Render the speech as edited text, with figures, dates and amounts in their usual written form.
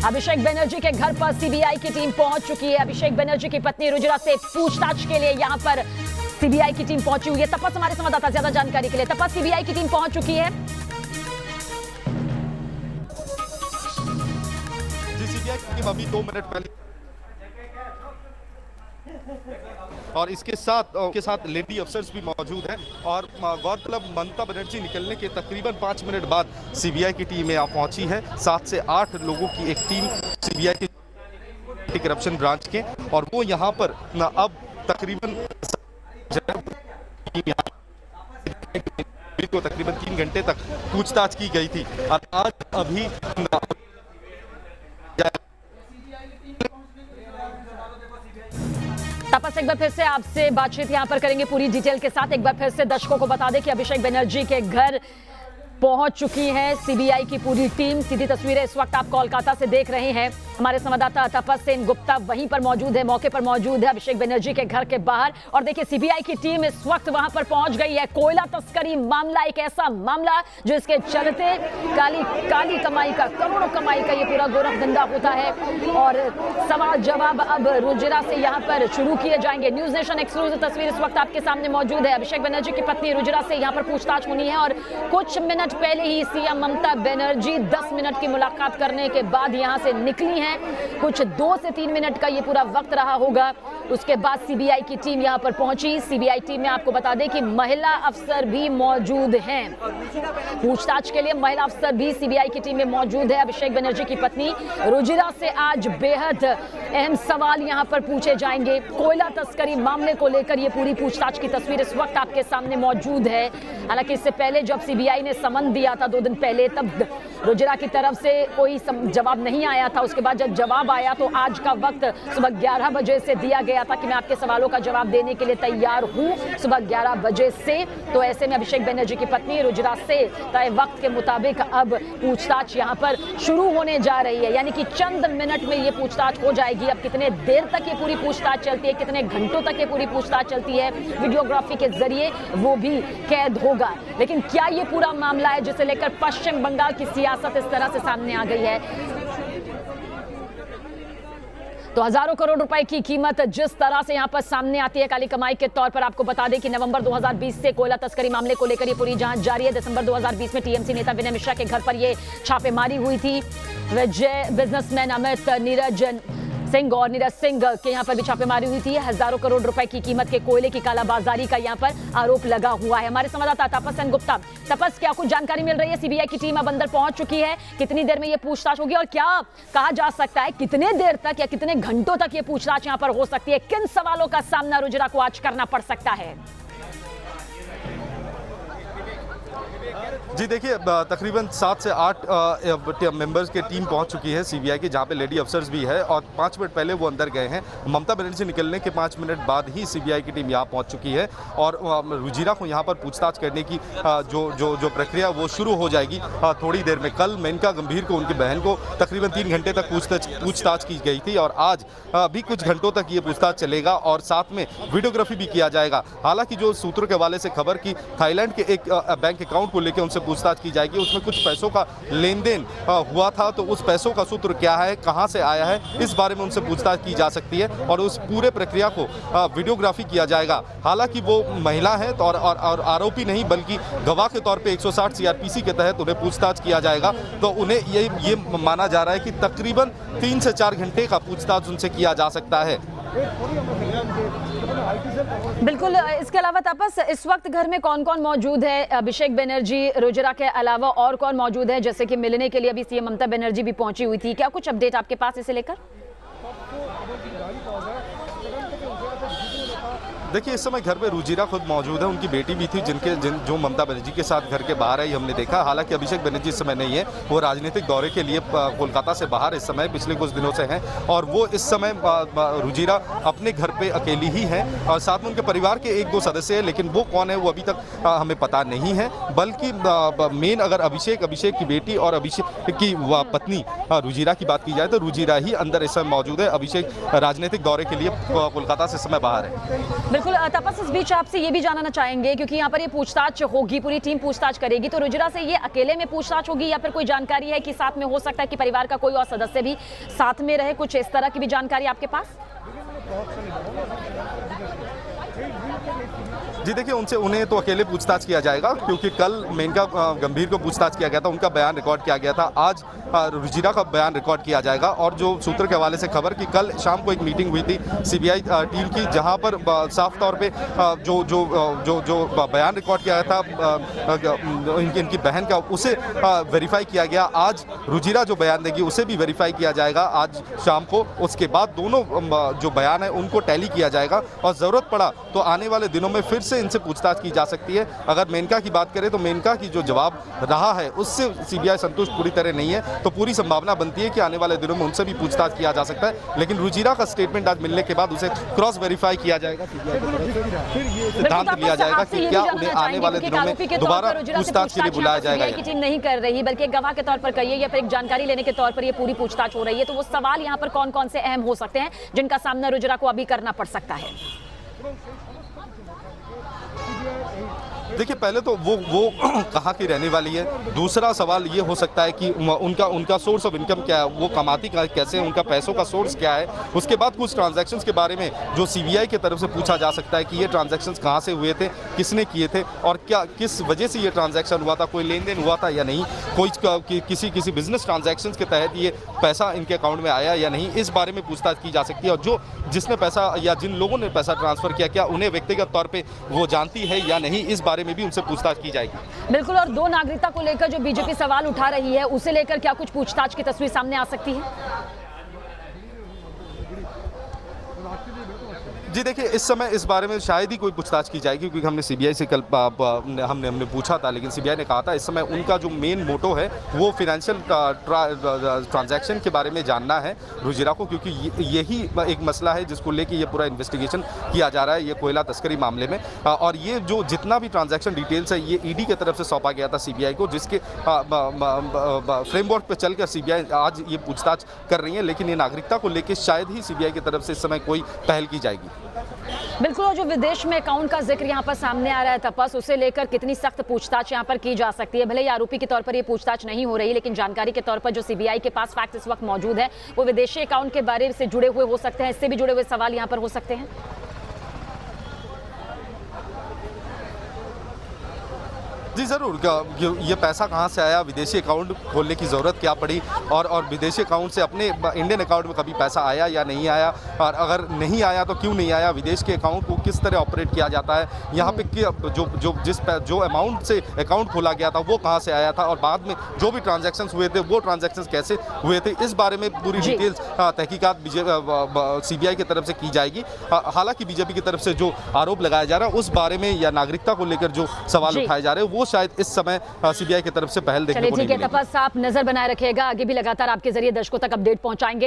अभिषेक बनर्जी के घर पर सीबीआई की टीम पहुंच चुकी है। अभिषेक बनर्जी की पत्नी रुजिरा से पूछताछ के लिए यहां पर सीबीआई की टीम पहुंची हुई है। तपस हमारे संवाददाता ज्यादा जानकारी के लिए। तपस, सीबीआई की टीम पहुंच चुकी है। जी, सीबीआई की टीम अभी 2 मिनट पहले और इसके साथ लेडी अफसर्स भी मौजूद हैं। और गौरतलब ममता बनर्जी निकलने के तकरीबन 5 मिनट बाद सीबीआई की टीम यहाँ पहुंची है। 7 से 8 लोगों की एक टीम सीबीआई की एंटी करप्शन ब्रांच के, और वो यहाँ पर अब तकरीबन 3 घंटे तक पूछताछ की गई थी। और आज अभी तपस, एक बार फिर से आपसे बातचीत यहां पर करेंगे पूरी डिटेल के साथ। एक बार फिर से दर्शकों को बता दें कि अभिषेक बनर्जी के घर पहुंच चुकी है सीबीआई की पूरी टीम। सीधी तस्वीरें इस वक्त आप कोलकाता से देख रहे हैं। हमारे संवाददाता तपस सेन गुप्ता वहीं पर मौजूद है, मौके पर मौजूद है अभिषेक बनर्जी के घर के बाहर। और देखिए, सीबीआई की टीम इस वक्त वहां पर पहुंच गई है। कोयला तस्करी मामला, एक ऐसा मामला जो इसके चलते काली कमाई का, करोड़ों कमाई का ये पूरा गोरख धंधा होता है। और सवाल जवाब अब रुजिरा से यहाँ पर शुरू किए जाएंगे। न्यूज नेशन एक्सक्लूसिव तस्वीर इस वक्त आपके सामने मौजूद है। अभिषेक बनर्जी की पत्नी रुजिरा से यहाँ पर पूछताछ होनी है। और कुछ मिनट पहले ही सीएम ममता बनर्जी 10 मिनट की मुलाकात करने के बाद यहां से निकली हैं। कुछ 2 से 3 मिनट का ये पूरा वक्त रहा होगा। उसके बाद सीबीआई की टीम यहां पर पहुंची। सीबीआई टीम में आपको बता दें कि महिला अफसर भी मौजूद हैं। पूछताछ के लिए महिला अफसर भी सीबीआई की टीम में मौजूद है। अभिषेक बनर्जी की पत्नी रुजिरा से आज बेहद अहम सवाल यहां पर पूछे जाएंगे। कोयला तस्करी मामले को लेकर ये पूरी पूछताछ की तस्वीर इस वक्त आपके सामने मौजूद है। हालांकि इससे पहले जब सीबीआई ने समन दिया था 2 दिन पहले, तब रुजिरा की तरफ से कोई जवाब नहीं आया था। उसके बाद जब जवाब आया तो आज का वक्त सुबह 11 बजे से दिया गया था कि मैं आपके सवालों का जवाब देने के लिए तैयार हूं, सुबह 11 बजे से। तो ऐसे में अभिषेक बनर्जी की पत्नी रुजिरा से तय वक्त के मुताबिक अब पूछताछ यहां पर शुरू होने जा रही है। यानी कि चंद मिनट में ये पूछताछ हो जाएगी। अब कितने देर तक ये पूरी पूछताछ चलती है, कितने घंटों तक ये पूरी पूछताछ चलती है, वीडियोग्राफी के जरिए वो भी कैद होगा। लेकिन क्या ये पूरा मामला है जिसे लेकर पश्चिम बंगाल की सियासत इस तरह से सामने आ गई है? तो हजारों करोड़ रुपए की कीमत जिस तरह से यहां पर सामने आती है काली कमाई के तौर पर। आपको बता दें कि नवंबर 2020 से कोयला तस्करी मामले को लेकर ये पूरी जांच जारी है। दिसंबर 2020 में टीएमसी नेता विनय मिश्रा के घर पर ये छापेमारी हुई थी। विजय बिजनेसमैन अमित नीरज सिंह और नीरज सिंह के यहाँ पर भी छापेमारी हुई थी। हजारों करोड़ रुपए की कीमत के कोयले की कालाबाजारी का यहाँ पर आरोप लगा हुआ है। हमारे संवाददाता तपस सेन गुप्ता, तपस, क्या कुछ जानकारी मिल रही है? सीबीआई की टीम अब अंदर पहुंच चुकी है। कितनी देर में ये पूछताछ होगी और क्या कहा जा सकता है कितने देर तक या कितने घंटों तक ये पूछताछ यहाँ पर हो सकती है? किन सवालों का सामना रुजिरा को आज करना पड़ सकता है? जी देखिए, तकरीबन 7 से 8 मेंबर्स की टीम पहुंच चुकी है सीबीआई की, जहां पे लेडी अफसर्स भी है। और 5 मिनट पहले वो अंदर गए हैं। ममता बनर्जी निकलने के 5 मिनट बाद ही सीबीआई की टीम यहां पहुंच चुकी है। और रुजिरा को यहां पर पूछताछ करने की जो प्रक्रिया वो शुरू हो जाएगी थोड़ी देर में। कल मेनका गंभीर को, उनकी बहन को तकरीबन 3 घंटे तक पूछताछ की गई थी। और आज भी कुछ घंटों तक ये पूछताछ चलेगा और साथ में वीडियोग्राफी भी किया जाएगा। हालांकि जो सूत्रों के हवाले से खबर की थाईलैंड के एक बैंक अकाउंट को लेकर उनसे पूछताछ की जाएगी। उसमें कुछ पैसों का लेन देन हुआ था, तो उस पैसों का सूत्र क्या है, कहां से आया है, इस बारे में उनसे पूछताछ की जा सकती है। और उस पूरे प्रक्रिया को वीडियोग्राफी किया जाएगा। हालांकि वो महिला है और आरोपी नहीं बल्कि गवाह के तौर पे 160 सीआरपीसी के तहत उन्हें पूछताछ किया जाएगा। तो उन्हें ये माना जा रहा है कि तकरीबन 3 से 4 घंटे का पूछताछ उनसे किया जा सकता है। बिल्कुल। इसके अलावा तपस, इस वक्त घर में कौन कौन मौजूद है? अभिषेक बनर्जी, रुजिरा के अलावा और कौन मौजूद है? जैसे कि मिलने के लिए अभी सीएम ममता बनर्जी भी पहुंची हुई थी। क्या कुछ अपडेट आपके पास इसे लेकर? देखिए, इस समय घर में रुजिरा खुद मौजूद है। उनकी बेटी भी थी जो ममता बनर्जी के साथ घर के बाहर आई, हमने देखा। हालांकि अभिषेक बनर्जी इस समय नहीं है, वो राजनीतिक दौरे के लिए कोलकाता से बाहर इस समय पिछले कुछ दिनों से हैं। और वो इस समय रुजिरा अपने घर पे अकेली ही है और साथ में उनके परिवार के 1-2 सदस्य हैं, लेकिन वो कौन है वो अभी तक हमें पता नहीं है। बल्कि मेन अगर अभिषेक की बेटी और अभिषेक की पत्नी रुजिरा की बात की जाए तो रुजिरा ही अंदर इस समय मौजूद है। अभिषेक राजनीतिक दौरे के लिए कोलकाता से इस समय बाहर है। बिल्कुल तपस, इस बीच आपसे ये भी जानना चाहेंगे क्योंकि यहाँ पर ये पूछताछ होगी, पूरी टीम पूछताछ करेगी, तो रुजिरा से ये अकेले में पूछताछ होगी या फिर कोई जानकारी है कि साथ में हो सकता है कि परिवार का कोई और सदस्य भी साथ में रहे, कुछ इस तरह की भी जानकारी आपके पास? जी देखिए, उन्हें तो अकेले पूछताछ किया जाएगा क्योंकि कल मेनका गंभीर को पूछताछ किया गया था, उनका बयान रिकॉर्ड किया गया था। आज रुजिरा का बयान रिकॉर्ड किया जाएगा। और जो सूत्र के हवाले से खबर कि कल शाम को एक मीटिंग हुई थी सीबीआई टीम की, जहां पर साफ तौर पे जो बयान रिकॉर्ड किया गया था इनकी बहन का, उसे वेरीफाई किया गया। आज रुजिरा जो बयान देगी उसे भी वेरीफाई किया जाएगा आज शाम को। उसके बाद दोनों जो बयान है उनको टैली किया जाएगा और ज़रूरत पड़ा तो आने वाले दिनों में फिर से इनसे पूछताछ की जा सकती है। अगर मेनका की बात करें तो मेनका की जो जवाब रहा है उससे सीबीआई संतुष्ट पूरी तरह नहीं है, तो पूरी संभावना बनती है कि आने वाले दिनों में उनसे भी पूछताछ किया जा सकता है। लेकिन रुजिरा का स्टेटमेंट आज मिलने के बाद उसे क्रॉस वेरीफाई किया जाएगा, सिद्धांत लिया जाएगा कि क्या उन्हें आने वाले दिनों में दोबारा पूछताछ के लिए बुलाया जाएगा। की टीम नहीं कर रही बल्कि गवाह के तौर पर कहिए या फिर एक जानकारी लेने के तौर पर ये पूरी पूछताछ हो रही है, तो वो सवाल यहाँ पर कौन कौन से अहम हो सकते हैं जिनका सामना रुजिरा को अभी करना पड़ सकता है? देखिए, पहले तो वो कहाँ की रहने वाली है। दूसरा सवाल ये हो सकता है कि उनका सोर्स ऑफ इनकम क्या है, वो कमाती कैसे है, उनका पैसों का सोर्स क्या है। उसके बाद कुछ ट्रांजैक्शंस के बारे में जो सीबीआई की तरफ से पूछा जा सकता है कि ये ट्रांजैक्शंस कहाँ से हुए थे, किसने किए थे और क्या किस वजह से ये ट्रांजैक्शन हुआ था, कोई लेन देन हुआ था या नहीं, कोई किसी बिजनेस ट्रांजैक्शंस के तहत ये पैसा इनके अकाउंट में आया या नहीं, इस बारे में पूछताछ की जा सकती है। और जिसने पैसा या जिन लोगों ने पैसा ट्रांसफ़र किया, क्या उन्हें व्यक्तिगत तौर पर वो जानती है या नहीं, इस बारे में भी उनसे पूछताछ की जाएगी। बिल्कुल। और दो नागरिकता को लेकर जो बीजेपी सवाल उठा रही है, उसे लेकर क्या कुछ पूछताछ की तस्वीर सामने आ सकती है? जी देखिए, इस समय इस बारे में शायद ही कोई पूछताछ की जाएगी क्योंकि हमने सीबीआई से कल हमने पूछा था, लेकिन सीबीआई ने कहा था इस समय उनका जो मेन मोटो है वो फिनेंशियल ट्रांजैक्शन के बारे में जानना है रुजिरा को, क्योंकि यही एक मसला है जिसको लेके ये पूरा इन्वेस्टिगेशन किया जा रहा है, ये कोयला तस्करी मामले में। और ये जो जितना भी ट्रांजैक्शन डिटेल्स है ये ईडी की तरफ से सौंपा गया था सीबीआई को, जिसके फ्रेमवर्क पर चलकर सीबीआई आज ये पूछताछ कर रही है। लेकिन ये नागरिकता को लेकर शायद ही सीबीआई की तरफ से इस समय कोई पहल की जाएगी। बिल्कुल। और जो विदेश में अकाउंट का जिक्र यहाँ पर सामने आ रहा है तपस, उसे लेकर कितनी सख्त पूछताछ यहाँ पर की जा सकती है? भले ही आरोपी के तौर पर ये पूछताछ नहीं हो रही, लेकिन जानकारी के तौर पर जो सीबीआई के पास फैक्ट इस वक्त मौजूद है वो विदेशी अकाउंट के बारे से जुड़े हुए हो सकते हैं, इससे भी जुड़े हुए सवाल यहाँ पर हो सकते हैं। जी ज़रूर, ये पैसा कहाँ से आया, विदेशी अकाउंट खोलने की ज़रूरत क्या पड़ी और विदेशी अकाउंट से अपने इंडियन अकाउंट में कभी पैसा आया या नहीं आया, और अगर नहीं आया तो क्यों नहीं आया, विदेश के अकाउंट को किस तरह ऑपरेट किया जाता है, यहाँ पे जो अमाउंट से अकाउंट खोला गया था वो कहाँ से आया था, और बाद में जो भी ट्रांजैक्शंस हुए थे वो ट्रांजैक्शंस कैसे हुए थे, इस बारे में पूरी डिटेल्स तहकीकात सीबीआई की तरफ से की जाएगी। हालांकि बीजेपी की तरफ से जो आरोप लगाया जा रहा है उस बारे में या नागरिकता को लेकर जो सवाल उठाए जा रहे हैं वो शायद इस समय सीबीआई की तरफ से पहल देखने को नहीं मिलेगी। तपस, आप नजर बनाए रखिएगा, आगे भी लगातार आपके जरिए दर्शकों तक अपडेट पहुंचाएंगे।